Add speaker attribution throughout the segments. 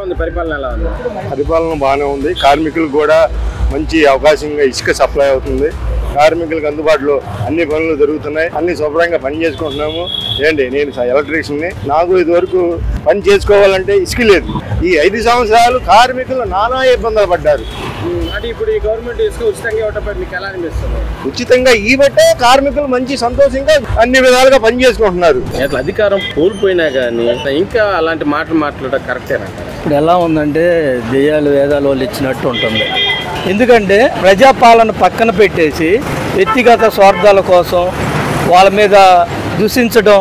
Speaker 1: ఉంది పరిపాలన? ఎలా ఉంది?
Speaker 2: పరిపాలన బాగానే ఉంది. కార్మికులకు కూడా మంచి అవకాశంగా ఇసుక సప్లై అవుతుంది. కార్మికులకు అందుబాటులో అన్ని పనులు జరుగుతున్నాయి. అన్ని శుభ్రంగా పని చేసుకుంటున్నాము. ఏంటి, నేను ఎలక్ట్రీషియన్ని. నాకు ఇదివరకు పని చేసుకోవాలంటే ఇసుక లేదు. ఈ 5 సంవత్సరాలు కార్మికులు నానా ఇబ్బందులు పడ్డారు.
Speaker 1: అంటే ఇప్పుడు ఈ గవర్నమెంట్ ఇసుక ఉచితంగా ఇవ్వటం మీకు ఎలా అనిపిస్తుంది?
Speaker 2: ఉచితంగా ఇవ్వటే కార్మికులు మంచి సంతోషంగా అన్ని విధాలుగా పని చేసుకుంటున్నారు.
Speaker 1: అధికారం కోల్పోయినా కానీ ఇంకా అలాంటి మాటలు మాట్లాడడం కరెక్టేనా?
Speaker 3: ఇప్పుడు ఎలా ఉందంటే దెయ్యాలు వేదాలు వాళ్ళు ఇచ్చినట్టు ఉంటుంది. ఎందుకంటే ప్రజాపాలన పక్కన పెట్టేసి వ్యక్తిగత స్వార్థాల కోసం వాళ్ళ మీద దూషించడం,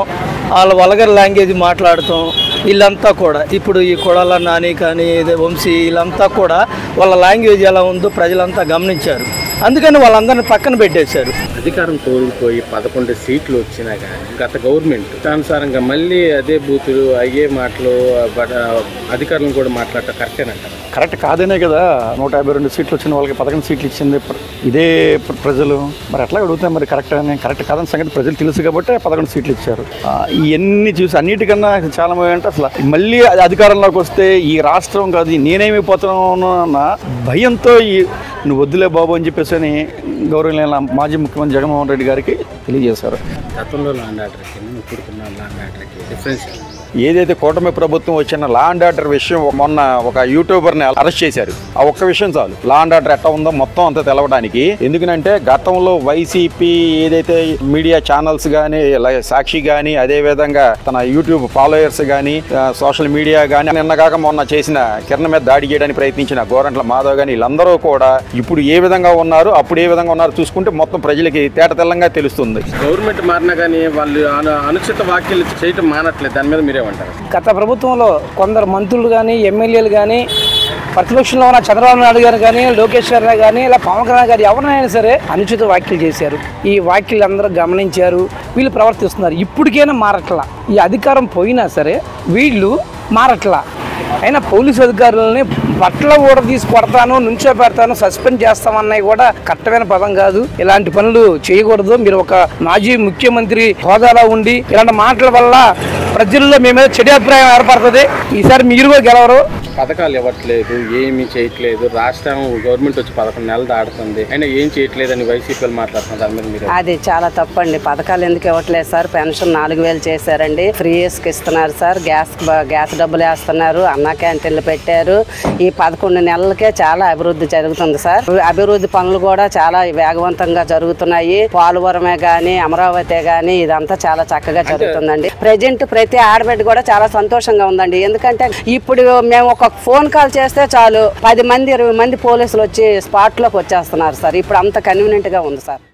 Speaker 3: వాళ్ళ వల్గర్ లాంగ్వేజ్ మాట్లాడటం, వీళ్ళంతా కూడా ఇప్పుడు ఈ కొడాల నాని కానీ వంశీ వీళ్ళంతా కూడా వాళ్ళ లాంగ్వేజ్ ఎలా ఉందో ప్రజలంతా గమనించారు. అందుకని వాళ్ళందరినీ పక్కన పెట్టేశారు.
Speaker 1: అధికారం కోల్పోయి 11 సీట్లు వచ్చినా కానీ గత గవర్నమెంట్ దానుసారంగా మళ్ళీ అదే బూతులు అయ్యే మాటలు అధికారులను కూడా మాట్లాడటం కరెక్టేనంటారు?
Speaker 3: కరెక్ట్ కాదనే కదా 152 సీట్లు వచ్చిన వాళ్ళకి 11 సీట్లు ఇచ్చింది ఇదే ప్రజలు. మరి ఎట్లా అడుగుతాం? మరి కరెక్ట్ కాదని సంగతి ప్రజలు తెలుసు కాబట్టి 11 సీట్లు ఇచ్చారు. ఇవన్నీ చూసి అన్నిటికన్నా చాలా అంటే అసలు మళ్ళీ అధికారంలోకి వస్తే ఈ రాష్ట్రం కాదు నేనేమైపోతున్నాను అన్న భయంతో నువ్వు వద్దులే బాబు అని చెప్పేసి అని గౌరవనీయ మాజీ ముఖ్యమంత్రి జగన్మోహన్ రెడ్డి గారికి తెలియజేశారు.
Speaker 1: గతంలో ల్యాండ్ ఆర్డర్కి ఇప్పుడున్న ల్యాండ్ ఆర్డర్కి డిఫరెన్స్
Speaker 3: ఏదైతే కూటమి ప్రభుత్వం వచ్చిన లా అండ్ ఆర్డర్ విషయం మొన్న ఒక యూట్యూబర్ని అరెస్ట్ చేశారు. ఆ ఒక్క విషయం చాలు లా అండ్ ఆర్డర్ ఎట్లా ఉందో మొత్తం అంతా తెలవడానికి. ఎందుకంటే గతంలో వైసీపీ ఏదైతే మీడియా ఛానల్స్ కానీ సాక్షి కానీ అదేవిధంగా తన యూట్యూబ్ ఫాలోయర్స్ కానీ సోషల్ మీడియా కానీ నిన్నగాక మొన్న చేసిన కిరణ్ మీద దాడి చేయడానికి ప్రయత్నించిన గోరంట్ల మాధవ్ కానీ వీళ్ళందరూ కూడా ఇప్పుడు ఏ విధంగా ఉన్నారు అప్పుడు ఏ విధంగా ఉన్నారు చూసుకుంటే మొత్తం ప్రజలకి తేట తెల్లంగా తెలుస్తుంది.
Speaker 1: గవర్నమెంట్ మారినా కానీ వాళ్ళు అనుచిత వ్యాఖ్యలు చేయటం మానట్లేదు. దాని మీద
Speaker 4: గత ప్రభుత్వంలో కొందరు మంత్రులు కానీ ఎమ్మెల్యేలు కానీ ప్రతిపక్షంలో ఉన్న చంద్రబాబు నాయుడు గారు కానీ లోకేష్ గారు కానీ ఇలా పవన్ కళ్యాణ్ గారు ఎవరినైనా సరే అనుచిత వ్యాఖ్యలు చేశారు. ఈ వ్యాఖ్యలు అందరూ గమనించారు. వీళ్ళు ప్రవర్తిస్తున్నారు. ఇప్పటికైనా మారట్లా. ఈ అధికారం పోయినా సరే వీళ్ళు మారట్లా. అయినా పోలీసు అధికారులని బట్టల ఊడ తీసి కొడతాను, నుంచో పెడతాను, సస్పెండ్ చేస్తామన్నవి కూడా కరెక్టమైన పదం కాదు. ఇలాంటి పనులు చేయకూడదు. మీరు ఒక మాజీ ముఖ్యమంత్రి హోదాలో ఉండి ఇలాంటి మాటల వల్ల ప్రజల్లో మీ మీద చెడు అభిప్రాయం ఏర్పడుతుంది. ఈసారి మీరు కూడా గెలవరు.
Speaker 1: పథకాలు ఇవ్వట్లేదు, ఏమీ చేయట్లేదు. రాష్ట్రం గవర్నమెంట్ వచ్చి 11 నెలలు దాడుతుంది, అయినా ఏం చేయట్లేదని వైసీపీ మాట్లాడుతున్నారు. దాని మీద మీరు?
Speaker 5: అది చాలా తప్పండి. పథకాలు ఎందుకు ఇవ్వట్లేదు సార్? పెన్షన్ 4000 చేశారండి. ఫ్రీ ఇస్తున్నారు సార్. గ్యాస్ డబ్బులు వేస్తున్నారు. అన్నా క్యాంటీన్లు పెట్టారు. ఈ 11 నెలలకే చాలా అభివృద్ధి జరుగుతుంది సార్. అభివృద్ధి పనులు కూడా చాలా వేగవంతంగా జరుగుతున్నాయి. పోలవరమే గానీ అమరావతి గానీ ఇదంతా చాలా చక్కగా జరుగుతుందండి. ప్రజెంట్ ప్రతి ఆడబిడ్డ కూడా చాలా సంతోషంగా ఉందండి. ఎందుకంటే ఇప్పుడు మేము ఒక ఫోన్ కాల్ చేస్తే చాలు 10 మంది 20 మంది పోలీసులు వచ్చి స్పాట్ లోకి వచ్చేస్తున్నారు సార్. ఇప్పుడు అంత కన్వీనియంట్ గా ఉంది సార్.